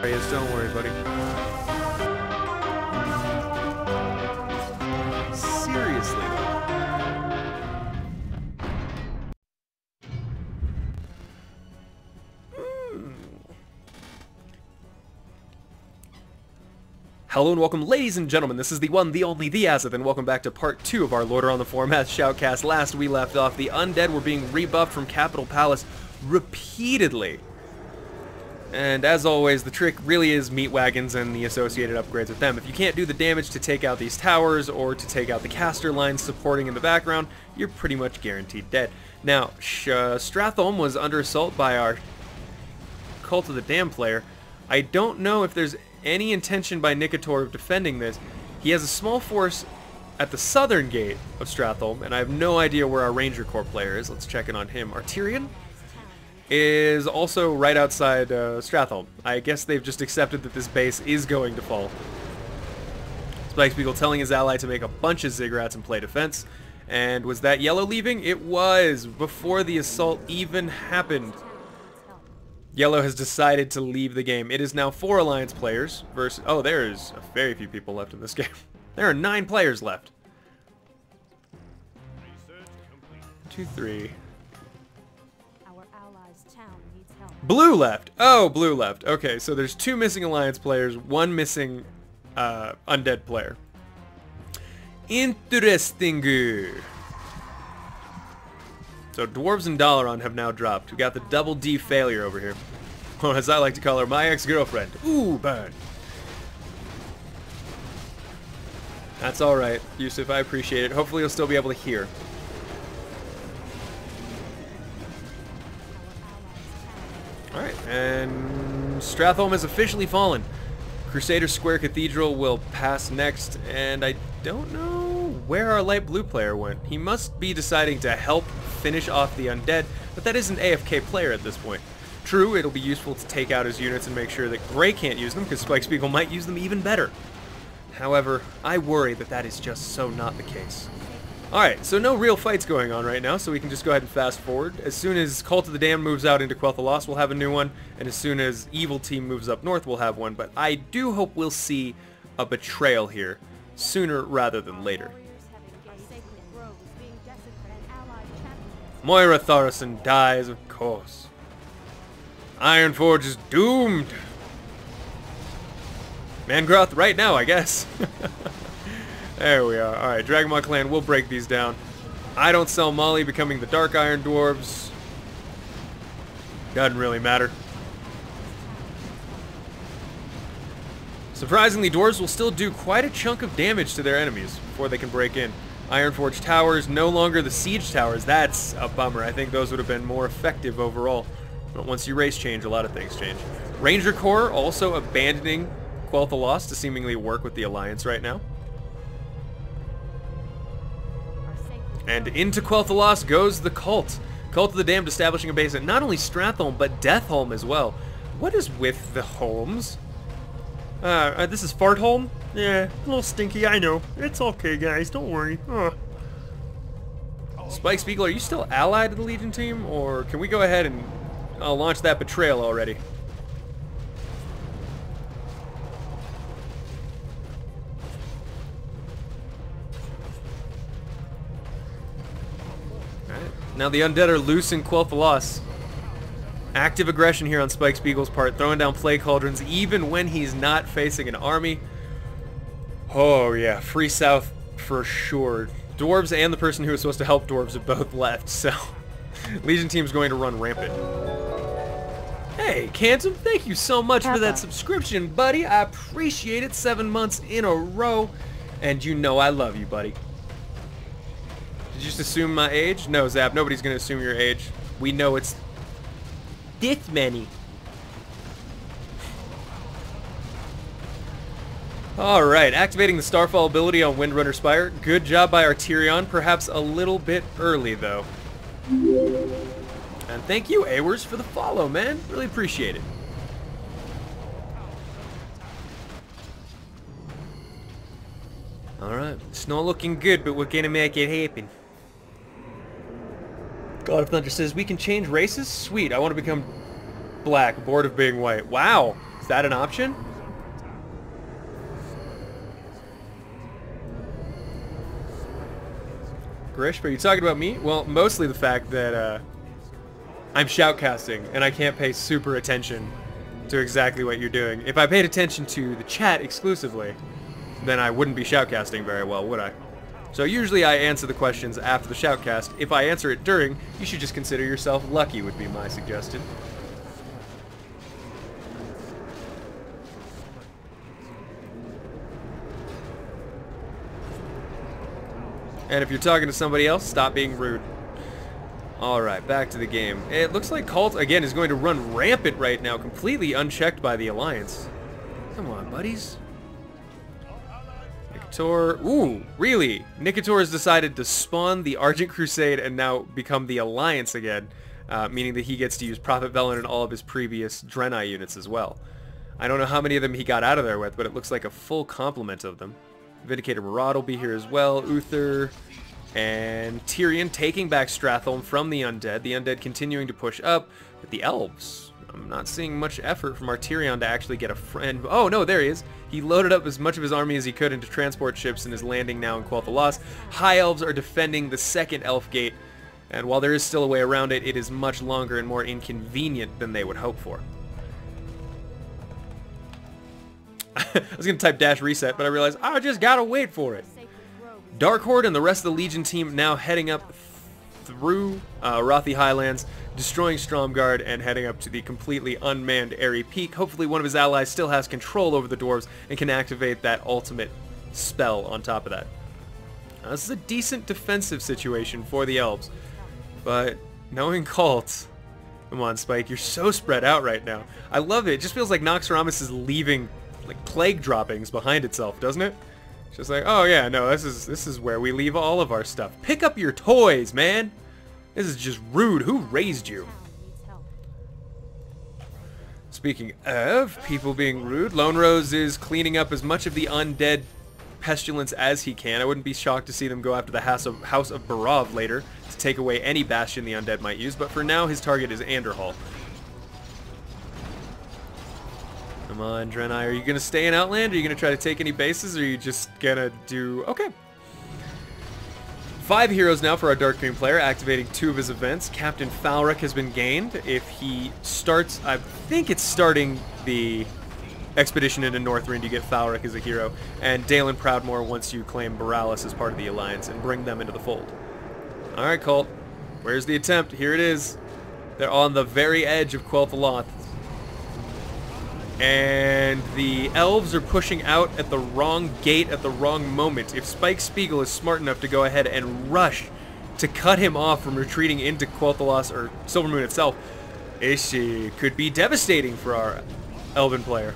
Yes, don't worry, buddy. Seriously, though. Hello and welcome, ladies and gentlemen. This is the one, the only, the Azothan. Welcome back to part 2 of our Lordaeron the Foremath Shoutcast. Last we left off, the Undead were being rebuffed from Capital Palace repeatedly. And as always, the trick really is meat wagons and the associated upgrades with them. If you can't do the damage to take out these towers or to take out the caster lines supporting in the background, you're pretty much guaranteed dead. Now, Stratholme was under assault by our Cult of the Damned player. I don't know if there's any intention by Nicator of defending this. He has a small force at the southern gate of Stratholme, and I have no idea where our Ranger Corps player is. Let's check in on him. Arterion is also right outside Stratholme. I guess they've just accepted that this base is going to fall. Spikespiegel telling his ally to make a bunch of ziggurats and play defense. And was that yellow leaving? It was, before the assault even happened. Yellow has decided to leave the game. It is now 4 Alliance players versus... Oh, there's very few people left in this game. There are 9 players left. 2, 3... Blue left. Oh, blue left. Okay, so there's 2 missing Alliance players, 1 missing Undead player. Interesting. So Dwarves and Lordaeron have now dropped. We got the double D failure over here. Or as I like to call her, my ex-girlfriend. Ooh, burn. That's alright, Yusuf, I appreciate it. Hopefully you'll still be able to hear. Alright, and Stratholme has officially fallen. Crusader Square Cathedral will pass next, and I don't know where our light blue player went. He must be deciding to help finish off the Undead, but that is an AFK player at this point. True, it'll be useful to take out his units and make sure that Gray can't use them, because Spikespiegel might use them even better. However, I worry that that is just so not the case. Alright, so no real fights going on right now, so we can just go ahead and fast forward. As soon as Cult of the Damned moves out into Qual'Thalas, we'll have a new one, and as soon as Evil Team moves up north, we'll have one, but I do hope we'll see a Betrayal here, sooner rather than later. Moira Thorison dies, of course. Ironforge is doomed! Mangroth right now, I guess. There we are. Alright, Dragonmaw Clan will break these down. I don't sell Molly, becoming the Dark Iron Dwarves. Doesn't really matter. Surprisingly, Dwarves will still do quite a chunk of damage to their enemies before they can break in. Ironforge Towers, no longer the Siege Towers. That's a bummer. I think those would have been more effective overall. But once you race change, a lot of things change. Ranger Corps also abandoning Qual'Thalas to seemingly work with the Alliance right now. And into Qual'Thalas goes the Cult. Cult of the Damned establishing a base at not only Stratholme, but Deathholme as well. What is with the homes? This is Fartholme? Yeah, a little stinky, I know. It's okay, guys, don't worry. Spikespiegel, are you still allied to the Legion team? Or can we go ahead and launch that Betrayal already? Now the Undead are loose in Qual'Thalas. Active aggression here on Spikespiegel's part, throwing down Plague Cauldrons even when he's not facing an army. Oh yeah, free south for sure. Dwarves and the person who was supposed to help Dwarves have both left, so Legion team's going to run rampant. Hey, Cantum, thank you so much for that subscription, buddy. I appreciate it. 7 months in a row, and you know I love you, buddy. Did you just assume my age? No, Zap, nobody's going to assume your age. We know it's this many. Alright, activating the Starfall ability on Windrunner Spire. Good job by Arterion, perhaps a little bit early, though. And thank you, Awers, for the follow, man. Really appreciate it. Alright, it's not looking good, but we're gonna make it happen. God of Thunder says, we can change races? Sweet, I want to become black, bored of being white. Wow! that an option? Grish, are you talking about me? Well, mostly the fact that I'm shoutcasting and I can't pay super attention to exactly what you're doing. If I paid attention to the chat exclusively, then I wouldn't be shoutcasting very well, would I? So usually I answer the questions after the shoutcast. If I answer it during, you should just consider yourself lucky, would be my suggestion. And if you're talking to somebody else, stop being rude. Alright, back to the game. It looks like Cult, again, is going to run rampant right now, completely unchecked by the Alliance. Come on, buddies. Nicator. Ooh, really? Nicator has decided to spawn the Argent Crusade and now become the Alliance again, meaning that he gets to use Prophet Velen and all of his previous Draenei units as well. I don't know how many of them he got out of there with, but it looks like a full complement of them. Vindicator Maraud will be here as well. Uther and Tyrion taking back Stratholme from the Undead. The Undead continuing to push up, but the Elves, I'm not seeing much effort from our Tyrion to actually get a friend. Oh no, there he is. He loaded up as much of his army as he could into transport ships and is landing now in Qual'Thalas. High Elves are defending the second Elf Gate, and while there is still a way around it, it is much longer and more inconvenient than they would hope for. I was going to type dash reset, but I realized I just gotta wait for it. Dark Horde and the rest of the Legion team now heading up through Rothi Highlands, destroying Stromgarde and heading up to the completely unmanned Airy Peak. Hopefully one of his allies still has control over the dwarves and can activate that ultimate spell on top of that. Now, this is a decent defensive situation for the Elves, but knowing Cult... Come on, Spike, you're so spread out right now. I love it. It just feels like Noxoramus is leaving like plague droppings behind itself, doesn't it? It's just like, oh yeah, no, this is where we leave all of our stuff. Pick up your toys, man. This is just rude. Who raised you? Speaking of people being rude, Lone Rose is cleaning up as much of the undead pestilence as he can. I wouldn't be shocked to see them go after the House of Barov later to take away any bastion the undead might use, but for now his target is Anderhall. Come on, Draenei, are you going to stay in Outland? Are you going to try to take any bases, or are you just going to do... Okay. 5 heroes now for our Dark Green player, activating 2 of his events. Captain Falric has been gained. If he starts... I think it's starting the expedition into Northrend, you get Falric as a hero. And Dalen Proudmoore once you claim Borealis as part of the Alliance and bring them into the fold. Alright, Colt. Where's the attempt? Here it is. They're on the very edge of Qual'Thalas. And the Elves are pushing out at the wrong gate at the wrong moment. If Spike Spiegel is smart enough to go ahead and rush to cut him off from retreating into Qual'Thalas or Silvermoon itself, it could be devastating for our Elven player.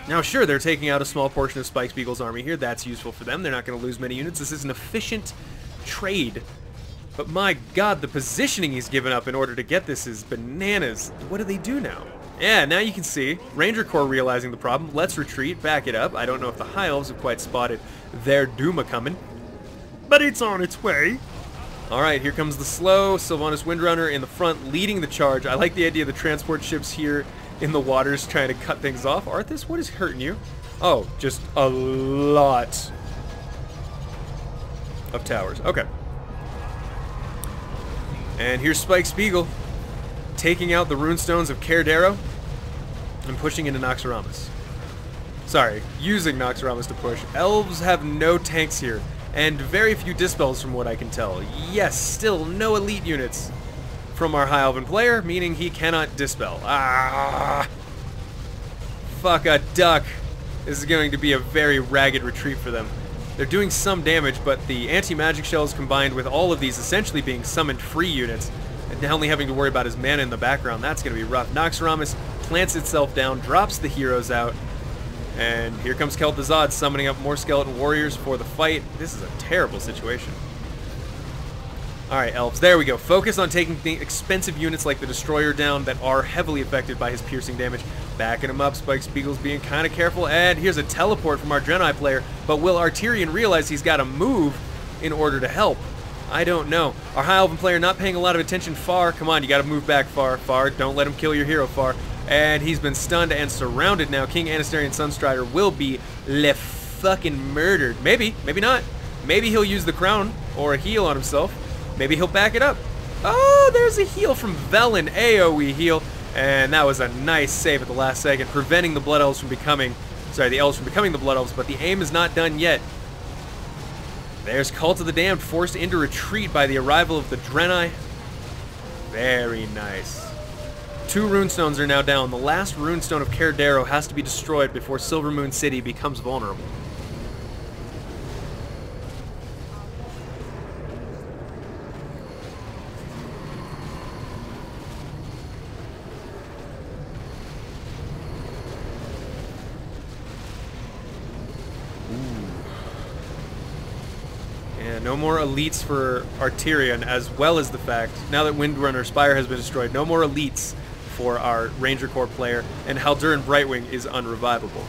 Now sure, they're taking out a small portion of Spike Spiegel's army here. That's useful for them. They're not going to lose many units. This is an efficient trade. But my god, the positioning he's given up in order to get this is bananas. What do they do now? Yeah, now you can see. Ranger Corps realizing the problem. Let's retreat, back it up. I don't know if the High Elves have quite spotted their doom a-coming. But it's on its way. Alright, here comes the slow Sylvanas Windrunner in the front, leading the charge. I like the idea of the transport ships here in the waters trying to cut things off. Arthas, what is hurting you? Oh, just a lot of towers. Okay. And here's Spike Spiegel, taking out the runestones of Caerdaro and pushing into Noxoramus. Sorry, using Noxoramus to push. Elves have no tanks here, and very few dispels from what I can tell. Yes, still no elite units from our High Elven player, meaning he cannot dispel. Ah! Fuck a duck. This is going to be a very ragged retreat for them. They're doing some damage, but the anti-magic shells combined with all of these essentially being summoned free units, and now only having to worry about his mana in the background, that's going to be rough. Noxoramus plants itself down, drops the heroes out, and here comes Kel'Thuzad summoning up more skeleton warriors for the fight. This is a terrible situation. Alright, Elves, there we go. Focus on taking the expensive units like the Destroyer down that are heavily affected by his piercing damage. Backing him up, Spike Spiegel's being kind of careful, and here's a teleport from our Draenei player, but will our Tyrion realize he's got to move in order to help? I don't know. Our High Elven player not paying a lot of attention. Far, come on, you got to move back, Far. Don't let him kill your hero, Far. And he's been stunned and surrounded now. King Anastarian Sunstrider will be fucking murdered. Maybe, maybe not. Maybe he'll use the crown or a heal on himself. Maybe he'll back it up. Oh, there's a heal from Velen. AoE heal. And that was a nice save at the last second, preventing the Blood Elves from becoming... Sorry, the Elves from becoming the Blood Elves, but the aim is not done yet. There's Cult of the Damned forced into retreat by the arrival of the Draenei. Very nice. 2 runestones are now down. The last runestone of Cardero has to be destroyed before Silvermoon City becomes vulnerable. No more elites for Arterion, as well as the fact, now that Windrunner Spire has been destroyed, no more elites for our Ranger Corps player, and Halduran Brightwing is unrevivable.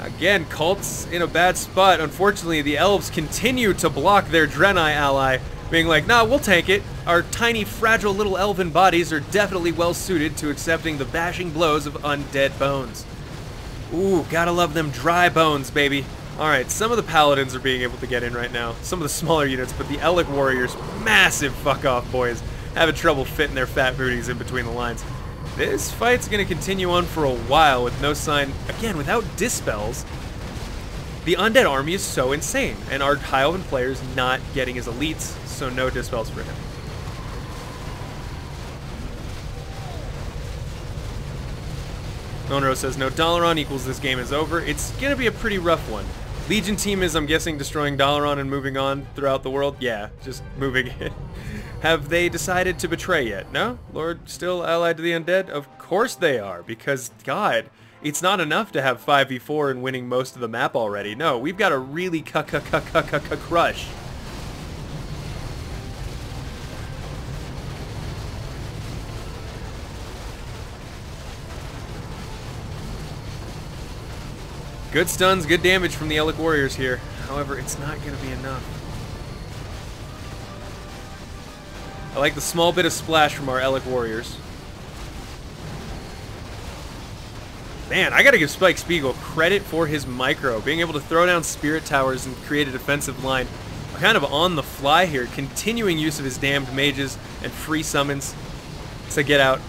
Again, Cult's in a bad spot. Unfortunately, the Elves continue to block their Draenei ally, being like, nah, we'll tank it. Our tiny, fragile little elven bodies are definitely well suited to accepting the bashing blows of undead bones. Ooh, gotta love them dry bones, baby. Alright, some of the Paladins are being able to get in right now. Some of the smaller units, but the Elec Warriors, massive fuck-off boys, having trouble fitting their fat booties in between the lines. This fight's going to continue on for a while with no sign, again, without dispels. The Undead army is so insane, and our High Elven player's not getting his elites, so no dispels for him. Monroe says, no, Dalaran equals this game is over. It's going to be a pretty rough one. Legion team is, I'm guessing, destroying Dalaran and moving on throughout the world. Yeah, just moving it. Have they decided to betray yet? No? Lord still allied to the Undead? Of course they are, because, God, it's not enough to have 5v4 and winning most of the map already. No, we've got to really crush. Good stuns, good damage from the Elec Warriors here. However, it's not going to be enough. I like the small bit of splash from our Elec Warriors. Man, I got to give Spike Spiegel credit for his micro. Being able to throw down Spirit Towers and create a defensive line. Kind of on the fly here. Continuing use of his damned mages and free summons to get out.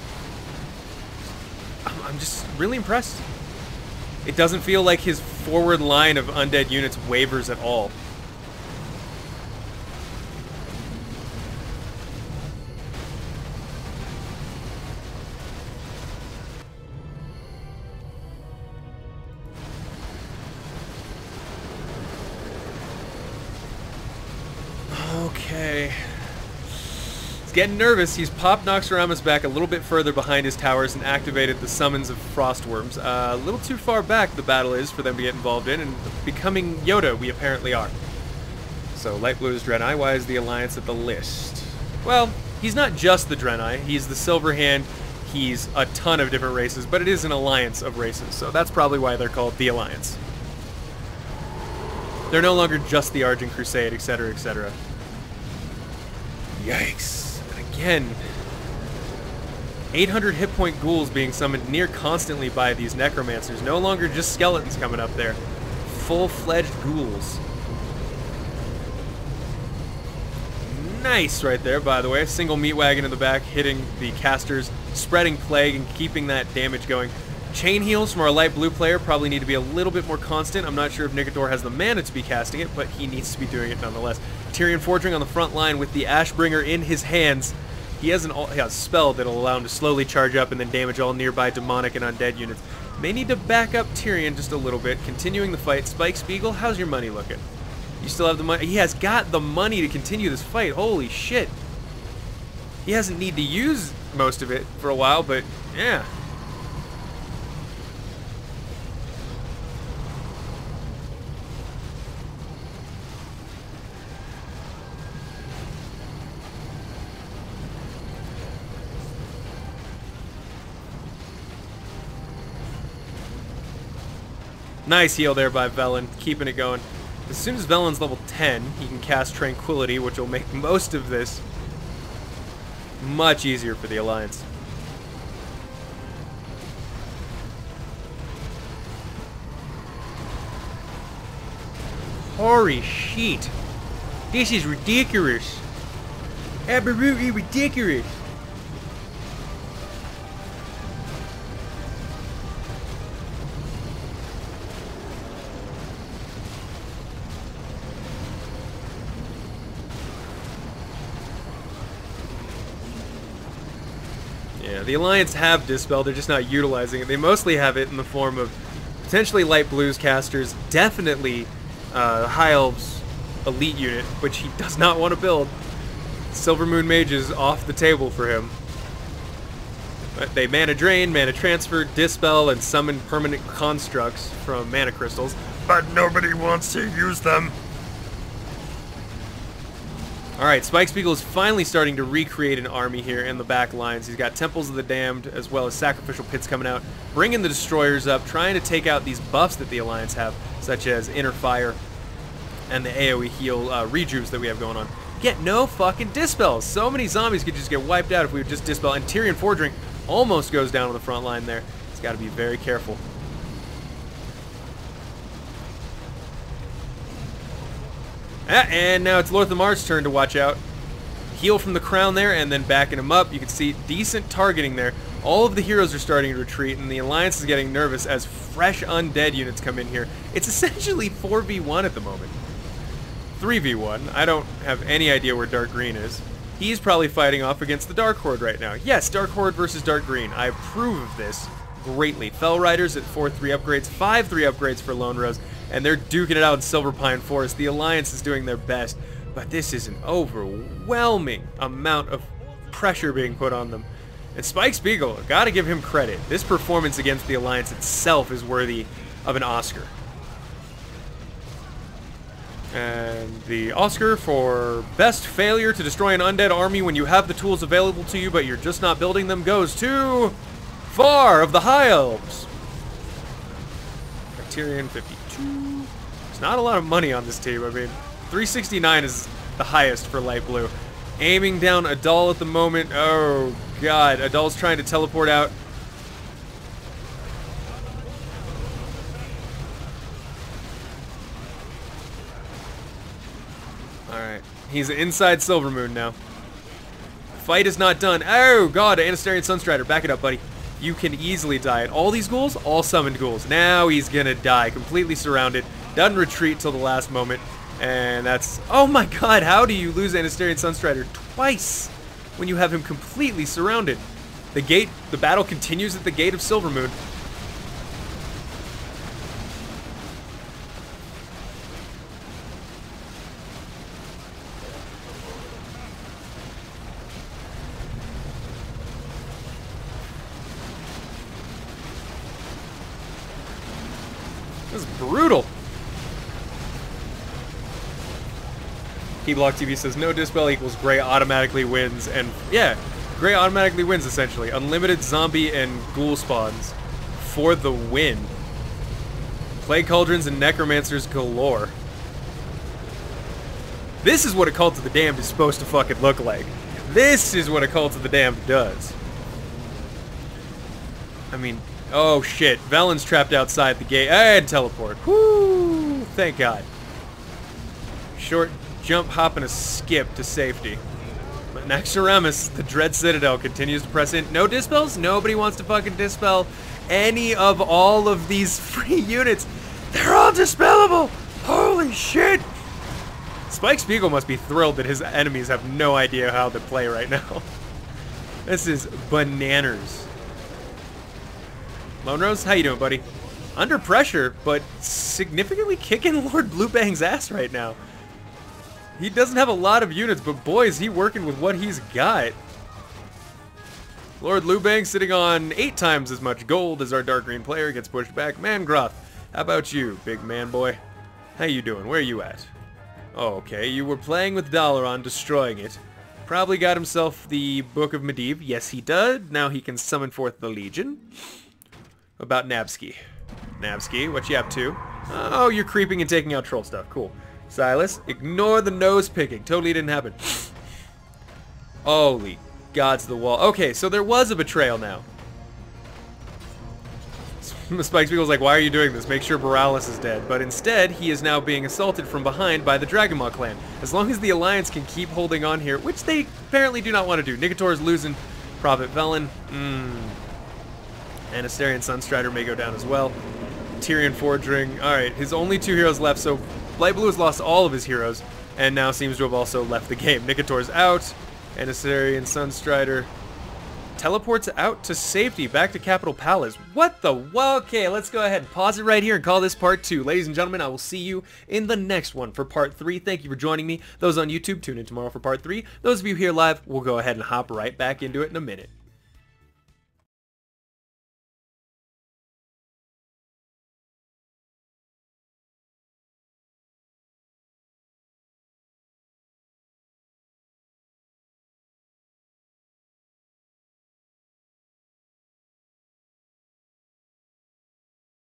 I'm just really impressed. It doesn't feel like his forward line of undead units wavers at all. Okay. He's getting nervous. He's popped Noxoramus back a little bit further behind his towers and activated the summons of Frostworms. A little too far back the battle is for them to get involved in, and becoming Yoda we apparently are. So Light Blue is Draenei. Why is the Alliance at the list? Well, he's not just the Draenei. He's the Silver Hand. He's a ton of different races, but it is an alliance of races, so that's probably why they're called the Alliance. They're no longer just the Argent Crusade, etc., etc. Yikes. Again, 800 hit point ghouls being summoned near constantly by these necromancers. No longer just skeletons coming up there. Full-fledged ghouls. Nice right there, by the way. Single meat wagon in the back, hitting the casters, spreading plague and keeping that damage going. Chain heals from our light blue player probably need to be a little bit more constant. I'm not sure if Nicator has the mana to be casting it, but he needs to be doing it nonetheless. Tyrion Forging on the front line with the Ashbringer in his hands. He has a spell that'll allow him to slowly charge up and then damage all nearby demonic and undead units. May need to back up Tyrion just a little bit, continuing the fight. Spike Spiegel, how's your money looking? You still have the money? He has got the money to continue this fight. Holy shit. He hasn't need to use most of it for a while, but yeah. Nice heal there by Velen, keeping it going. As soon as Velen's level 10, he can cast Tranquility, which will make most of this much easier for the Alliance. Holy shit. This is ridiculous. Absolutely ridiculous. Yeah, the Alliance have Dispel, they're just not utilizing it. They mostly have it in the form of potentially Light Blues casters, definitely High Elves elite unit, which he does not want to build. Silver Moon Mage is off the table for him. But they mana drain, mana transfer, dispel, and summon permanent constructs from mana crystals. But nobody wants to use them. Alright, Spike Spiegel is finally starting to recreate an army here in the back lines. He's got Temples of the Damned as well as Sacrificial Pits coming out, bringing the Destroyers up, trying to take out these buffs that the Alliance have, such as Inner Fire and the AoE heal rejuves that we have going on. Get no fucking dispels. So many zombies could just get wiped out if we would just dispel. And Tyrion Fordring almost goes down on the front line there. He's got to be very careful. And now it's Lorthamar's turn to watch out. Heal from the crown there and then backing him up. You can see decent targeting there. All of the heroes are starting to retreat and the Alliance is getting nervous as fresh undead units come in here. It's essentially 4v1 at the moment. 3v1. I don't have any idea where Dark Green is. He's probably fighting off against the Dark Horde right now. Yes, Dark Horde versus Dark Green. I approve of this greatly. Fell Riders at 4-3 upgrades, 5-3 upgrades for Lone Rose, and they're duking it out in Silver Pine Forest. The Alliance is doing their best, but this is an overwhelming amount of pressure being put on them. And Spike Spiegel, gotta give him credit. This performance against the Alliance itself is worthy of an Oscar. And the Oscar for best failure to destroy an undead army when you have the tools available to you, but you're just not building them, goes to Far of the High Elves. Criterion 52. There's not a lot of money on this team. I mean, 369 is the highest for light blue. Aiming down Adal at the moment. Oh god, Adal's trying to teleport out. Alright, he's inside Silvermoon now. Fight is not done. Oh god, Anastarian Sunstrider, back it up, buddy. You can easily die. And all these ghouls, all summoned ghouls. Now he's gonna die, completely surrounded. Doesn't retreat till the last moment. And that's, oh my god, how do you lose Anastarian Sunstrider twice when you have him completely surrounded? The battle continues at the gate of Silvermoon. This is brutal. Keyblock TV says no dispel equals Grey automatically wins, and yeah, Grey automatically wins essentially. Unlimited zombie and ghoul spawns for the win. Plague Cauldrons and Necromancers galore. This is what a Cult of the Damned is supposed to fucking look like. This is what a Cult of the Damned does. I mean, oh shit, Velen's trapped outside the gate. And teleport. Whoo! Thank God. Short jump, hop, and a skip to safety. But Naxxramas, the Dread Citadel, continues to press in. No dispels? Nobody wants to fucking dispel any of all of these free units. They're all dispellable! Holy shit! Spike Spiegel must be thrilled that his enemies have no idea how to play right now. This is bananas. Lone Rose, how you doing, buddy? Under pressure, but significantly kicking Lord Bluebang's ass right now. He doesn't have a lot of units, but boy, is he working with what he's got. Lord Lubang sitting on 8 times as much gold as our dark green player, gets pushed back. Mangroth, how about you, big man boy? How you doing? Where are you at? Oh, okay, you were playing with Dalaran, destroying it. Probably got himself the Book of Medivh. Yes, he did. Now he can summon forth the Legion. About Nabsky. Nabsky, what you up to? Oh, you're creeping and taking out troll stuff. Cool. Silas, ignore the nose picking. Totally didn't happen. Holy gods, the wall. Okay, so there was a betrayal now. Spike Spiegel's like, why are you doing this? Make sure Borealis is dead. But instead, he is now being assaulted from behind by the Dragonmaw clan. As long as the Alliance can keep holding on here, which they apparently do not want to do. Nigator is losing. Prophet Velen. And Asterion Sunstrider may go down as well. Tyrion Fordring. Alright, his only 2 heroes left, so Light Blue has lost all of his heroes, and now seems to have also left the game. Nigator's out, and Asterion Sunstrider teleports out to safety, back to Capital Palace. What the? Well, okay, let's go ahead and pause it right here and call this part 2. Ladies and gentlemen, I will see you in the next one for part 3. Thank you for joining me. Those on YouTube, tune in tomorrow for part 3. Those of you here live, we'll go ahead and hop right back into it in a minute.